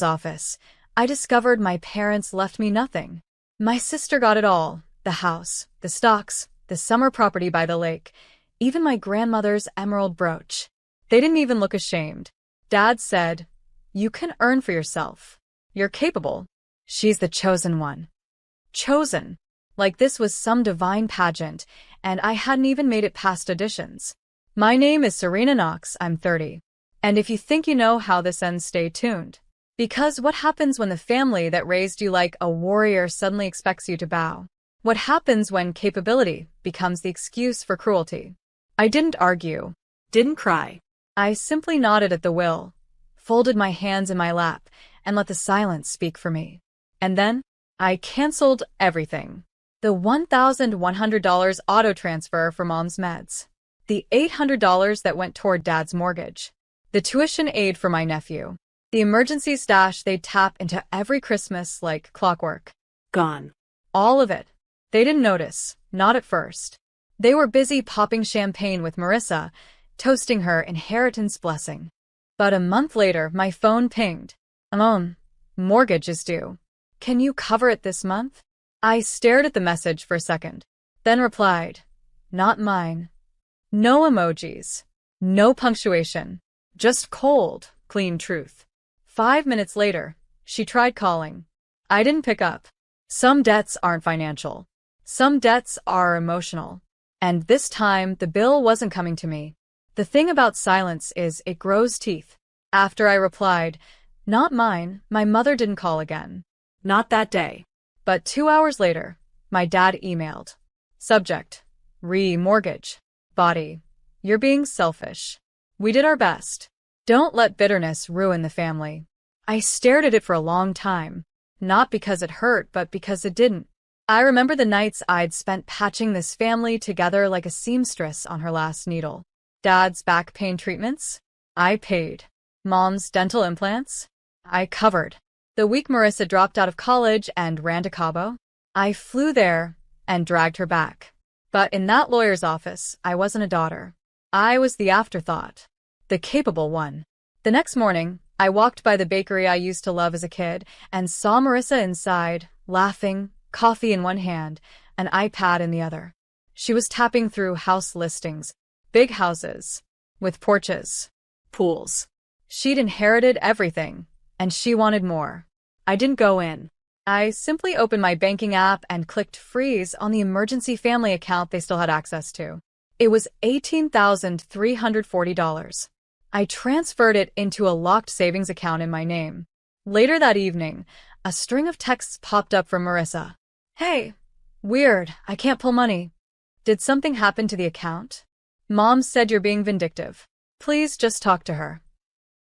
office, I discovered my parents left me nothing. My sister got it all: the house, the stocks, the summer property by the lake, even my grandmother's emerald brooch. They didn't even look ashamed. Dad said, "You can earn for yourself. You're capable. She's the chosen one." Chosen. Like this was some divine pageant, and I hadn't even made it past auditions. My name is Serena Knox, I'm 30. And if you think you know how this ends, stay tuned. Because what happens when the family that raised you like a warrior suddenly expects you to bow? What happens when capability becomes the excuse for cruelty? I didn't argue. Didn't cry. I simply nodded at the will, folded my hands in my lap, and let the silence speak for me. And then, I canceled everything. The $1,100 auto transfer for Mom's meds. The $800 that went toward Dad's mortgage. The tuition aid for my nephew. The emergency stash they'd tap into every Christmas like clockwork. Gone. All of it. They didn't notice, not at first. They were busy popping champagne with Marissa, toasting her inheritance blessing. But a month later, my phone pinged. Mortgage is due. Can you cover it this month? I stared at the message for a second, then replied, "Not mine." No emojis. No punctuation. Just cold, clean truth. 5 minutes later, she tried calling. I didn't pick up. Some debts aren't financial. Some debts are emotional. And this time, the bill wasn't coming to me. The thing about silence is it grows teeth. After I replied, "Not mine," my mother didn't call again. Not that day. But 2 hours later, my dad emailed. Subject: Re-mortgage. Body: You're being selfish. We did our best. Don't let bitterness ruin the family. I stared at it for a long time. Not because it hurt, but because it didn't. I remember the nights I'd spent patching this family together like a seamstress on her last needle. Dad's back pain treatments? I paid. Mom's dental implants? I covered. The week Marissa dropped out of college and ran to Cabo, I flew there and dragged her back. But in that lawyer's office, I wasn't a daughter. I was the afterthought. The capable one. The next morning, I walked by the bakery I used to love as a kid and saw Marissa inside, laughing, coffee in one hand, an iPad in the other. She was tapping through house listings, big houses, with porches, pools. She'd inherited everything, and she wanted more. I didn't go in. I simply opened my banking app and clicked freeze on the emergency family account they still had access to. It was $18,340. I transferred it into a locked savings account in my name. Later that evening, a string of texts popped up from Marissa. "Hey, weird, I can't pull money. Did something happen to the account? Mom said you're being vindictive. Please just talk to her."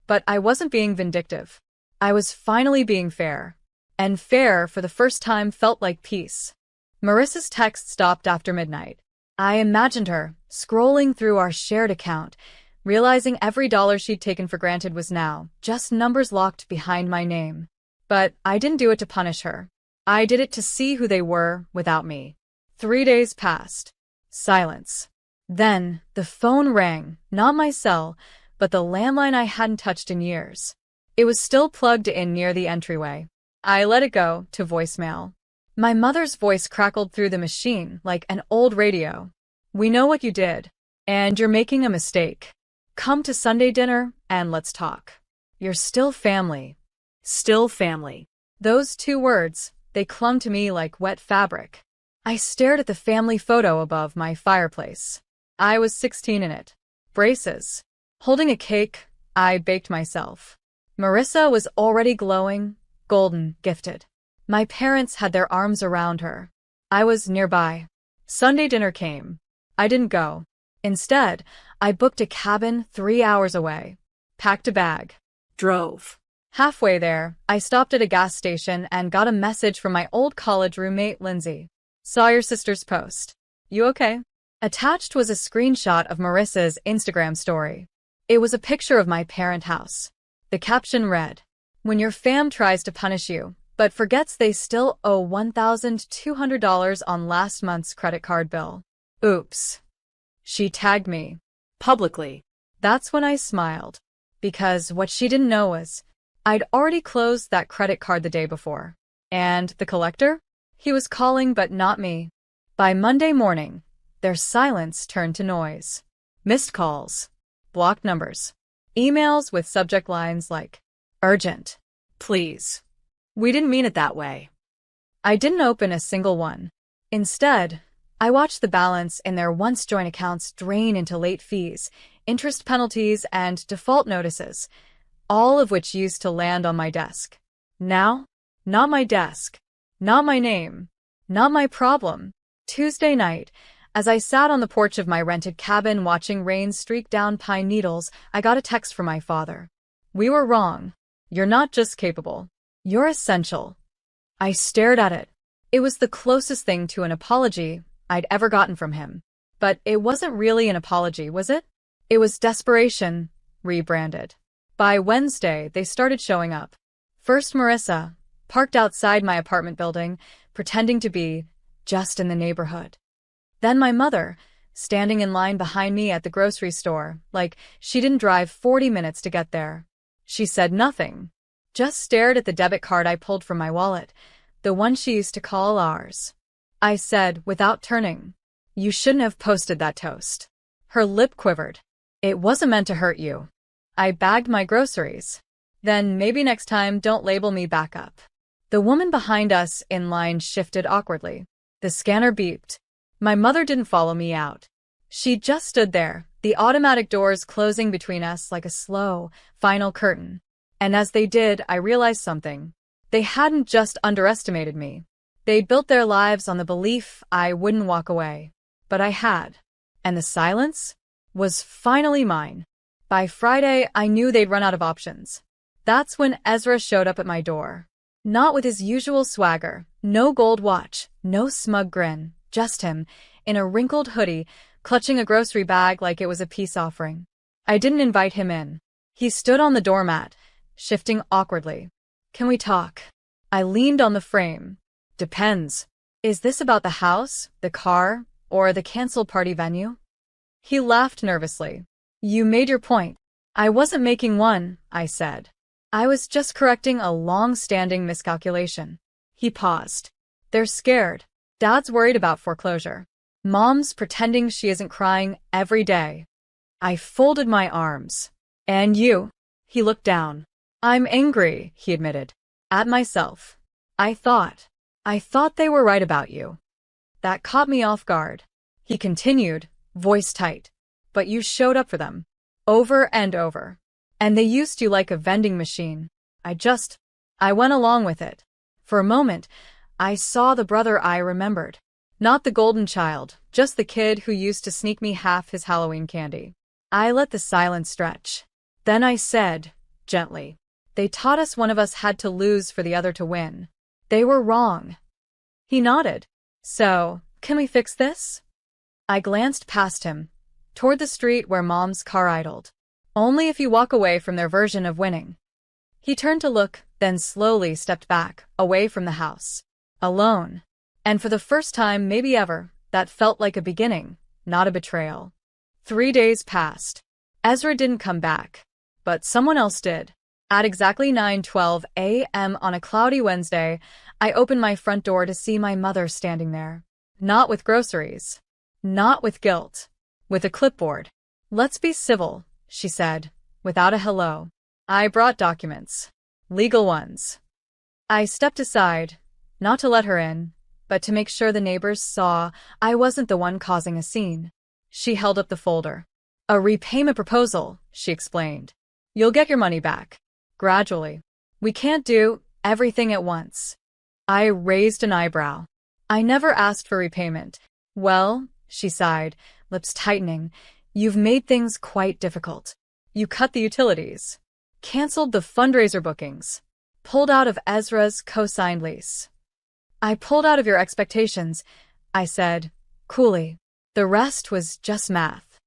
But I wasn't being vindictive. I was finally being fair. And fair, for the first time, felt like peace. Marissa's text stopped after midnight. I imagined her, scrolling through our shared account, realizing every dollar she'd taken for granted was now just numbers locked behind my name. But I didn't do it to punish her. I did it to see who they were without me. 3 days passed. Silence. Then, the phone rang, not my cell, but the landline I hadn't touched in years. It was still plugged in near the entryway. I let it go to voicemail. My mother's voice crackled through the machine like an old radio. "We know what you did, and you're making a mistake. Come to Sunday dinner, and let's talk. You're still family." Still family. Those 2 words, they clung to me like wet fabric. I stared at the family photo above my fireplace. I was 16 in it. Braces. Holding a cake I baked myself. Marissa was already glowing, golden, gifted. My parents had their arms around her. I was nearby. Sunday dinner came. I didn't go. Instead, I booked a cabin 3 hours away. Packed a bag. Drove. Halfway there, I stopped at a gas station and got a message from my old college roommate, Lindsay. "Saw your sister's post. You okay?" Attached was a screenshot of Marissa's Instagram story. It was a picture of my parent house. The caption read, "When your fam tries to punish you, but forgets they still owe $1,200 on last month's credit card bill. Oops." She tagged me. Publicly. That's when I smiled. Because what she didn't know was, I'd already closed that credit card the day before. And the collector? He was calling, but not me. By Monday morning, their silence turned to noise. Missed calls, blocked numbers, emails with subject lines like, "Urgent. Please. We didn't mean it that way." I didn't open a single one. Instead, I watched the balance in their once joint accounts drain into late fees, interest penalties, and default notices, all of which used to land on my desk. Now, not my desk, not my name, not my problem. Tuesday night, as I sat on the porch of my rented cabin watching rain streak down pine needles, I got a text from my father. "We were wrong. You're not just capable. You're essential." I stared at it. It was the closest thing to an apology I'd ever gotten from him. But it wasn't really an apology, was it? It was desperation, rebranded. By Wednesday, they started showing up. First Marissa, parked outside my apartment building, pretending to be just in the neighborhood. Then my mother, standing in line behind me at the grocery store, like she didn't drive 40 minutes to get there. She said nothing, just stared at the debit card I pulled from my wallet, the one she used to call ours. I said, without turning, "You shouldn't have posted that toast." Her lip quivered. "It wasn't meant to hurt you." I bagged my groceries. "Then maybe next time don't label me back up." The woman behind us in line shifted awkwardly. The scanner beeped. My mother didn't follow me out. She just stood there, the automatic doors closing between us like a slow, final curtain. And as they did, I realized something. They hadn't just underestimated me. They built their lives on the belief I wouldn't walk away. But I had. And the silence was finally mine. By Friday, I knew they'd run out of options. That's when Ezra showed up at my door. Not with his usual swagger, no gold watch, no smug grin, just him, in a wrinkled hoodie, clutching a grocery bag like it was a peace offering. I didn't invite him in. He stood on the doormat, shifting awkwardly. "Can we talk?" I leaned on the frame. "Depends. Is this about the house, the car, or the canceled party venue?" He laughed nervously. "You made your point." "I wasn't making one," I said. "I was just correcting a long-standing miscalculation." He paused. "They're scared. Dad's worried about foreclosure. Mom's pretending she isn't crying every day." I folded my arms. "And you?" He looked down. "I'm angry," he admitted. "At myself. I thought they were right about you." That caught me off guard. He continued, voice tight. "But you showed up for them. Over and over. And they used you like a vending machine." I went along with it. For a moment, I saw the brother I remembered. Not the golden child, just the kid who used to sneak me half his Halloween candy. I let the silence stretch. Then I said, gently, "They taught us one of us had to lose for the other to win. They were wrong." He nodded. "So, can we fix this?" I glanced past him, toward the street where Mom's car idled. "Only if you walk away from their version of winning." He turned to look, then slowly stepped back, away from the house. Alone. And for the first time, maybe ever, that felt like a beginning, not a betrayal. 3 days passed. Ezra didn't come back. But someone else did. At exactly 9:12 a.m. on a cloudy Wednesday, I opened my front door to see my mother standing there. Not with groceries. Not with guilt. With a clipboard. "Let's be civil," she said, without a hello. I brought documents. Legal ones. I stepped aside, not to let her in, but to make sure the neighbors saw I wasn't the one causing a scene. She held up the folder. "A repayment proposal," she explained. "You'll get your money back. Gradually. We can't do everything at once." I raised an eyebrow. "I never asked for repayment." "Well," she sighed, lips tightening, "you've made things quite difficult. You cut the utilities. Canceled the fundraiser bookings. Pulled out of Ezra's co-signed lease." "I pulled out of your expectations," I said, coolly. "The rest was just math."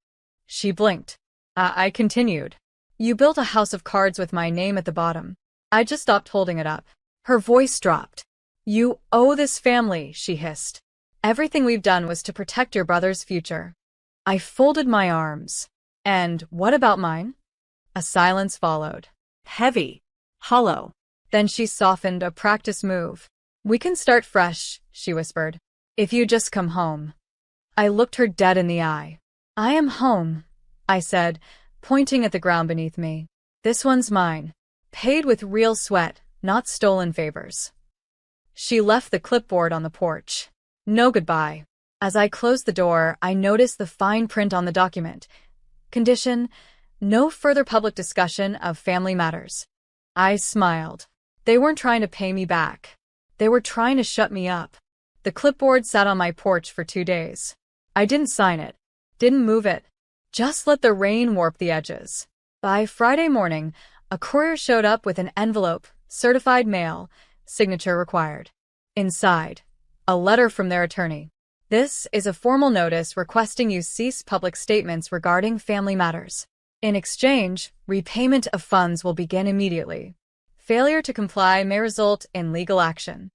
She blinked. I continued. "You built a house of cards with my name at the bottom. I just stopped holding it up." Her voice dropped. "You owe this family," she hissed. "Everything we've done was to protect your brother's future." I folded my arms. "And what about mine?" A silence followed. Heavy. hollow. Then she softened a practice move. "We can start fresh," she whispered. "If you just come home." I looked her dead in the eye. "I am home," I said, pointing at the ground beneath me. "This one's mine. Paid with real sweat, not stolen favors." She left the clipboard on the porch. No goodbye. As I closed the door, I noticed the fine print on the document. Condition: no further public discussion of family matters. I smiled. They weren't trying to pay me back. They were trying to shut me up. The clipboard sat on my porch for 2 days. I didn't sign it. Didn't move it. Just let the rain warp the edges. By Friday morning, a courier showed up with an envelope, certified mail, signature required. Inside, a letter from their attorney. "This is a formal notice requesting you cease public statements regarding family matters. In exchange, repayment of funds will begin immediately. Failure to comply may result in legal action."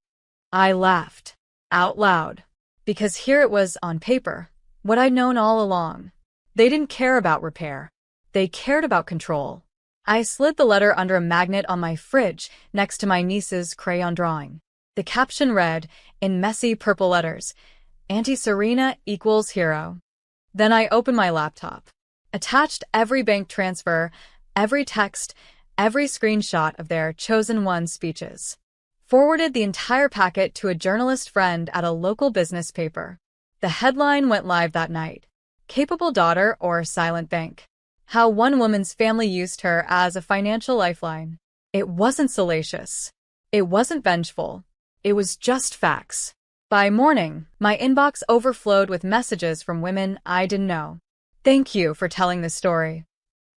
I laughed. Out loud. Because here it was on paper, what I'd known all along. They didn't care about repair. They cared about control. I slid the letter under a magnet on my fridge next to my niece's crayon drawing. The caption read, in messy purple letters, "Auntie Serena equals hero." Then I opened my laptop. Attached every bank transfer, every text, every screenshot of their chosen one speeches. Forwarded the entire packet to a journalist friend at a local business paper. The headline went live that night. "Capable daughter or silent bank. How one woman's family used her as a financial lifeline." It wasn't salacious. It wasn't vengeful. It was just facts. By morning, my inbox overflowed with messages from women I didn't know. "Thank you for telling this story.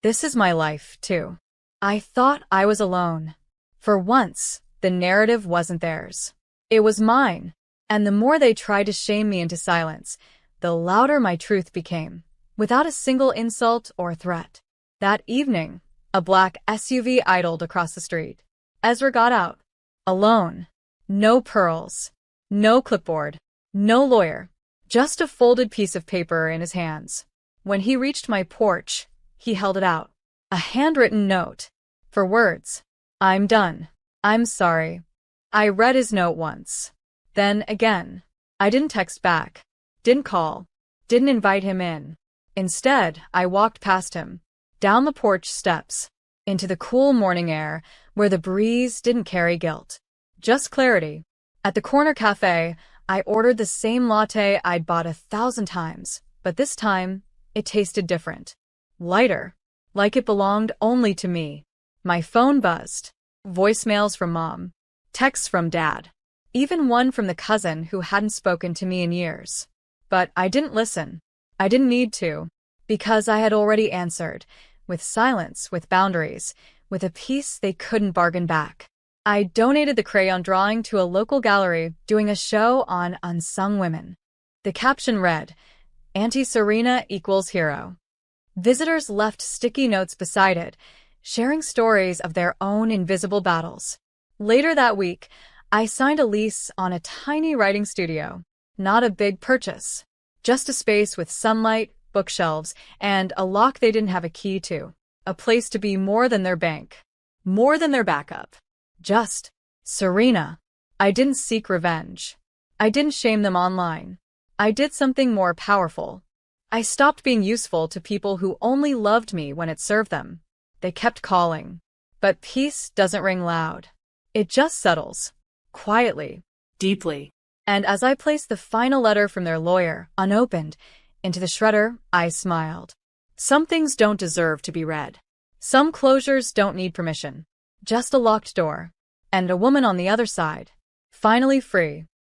This is my life, too." I thought I was alone. For once, the narrative wasn't theirs. It was mine. And the more they tried to shame me into silence, the louder my truth became, without a single insult or threat. That evening, a black SUV idled across the street. Ezra got out. Alone. No pearls. No clipboard. No lawyer. Just a folded piece of paper in his hands. When he reached my porch, he held it out. A handwritten note. For words. "I'm done. I'm sorry." I read his note once. Then again. I didn't text back. Didn't call. Didn't invite him in. Instead, I walked past him. Down the porch steps. Into the cool morning air, where the breeze didn't carry guilt. Just clarity. At the corner cafe, I ordered the same latte I'd bought 1,000 times, but this time, it tasted different. Lighter. Like it belonged only to me. My phone buzzed. Voicemails from Mom. Texts from Dad. Even one from the cousin who hadn't spoken to me in years. But I didn't listen. I didn't need to. Because I had already answered. With silence, with boundaries, with a peace they couldn't bargain back. I donated the crayon drawing to a local gallery doing a show on unsung women. The caption read, "Auntie Serena equals hero." Visitors left sticky notes beside it, sharing stories of their own invisible battles. Later that week, I signed a lease on a tiny writing studio. Not a big purchase. Just a space with sunlight, bookshelves, and a lock they didn't have a key to. A place to be more than their bank. More than their backup. Just Serena. I didn't seek revenge. I didn't shame them online. I did something more powerful. I stopped being useful to people who only loved me when it served them. They kept calling. But peace doesn't ring loud. It just settles. Quietly. Deeply. And as I placed the final letter from their lawyer, unopened, into the shredder, I smiled. Some things don't deserve to be read. Some closures don't need permission. Just a locked door. And a woman on the other side. Finally free.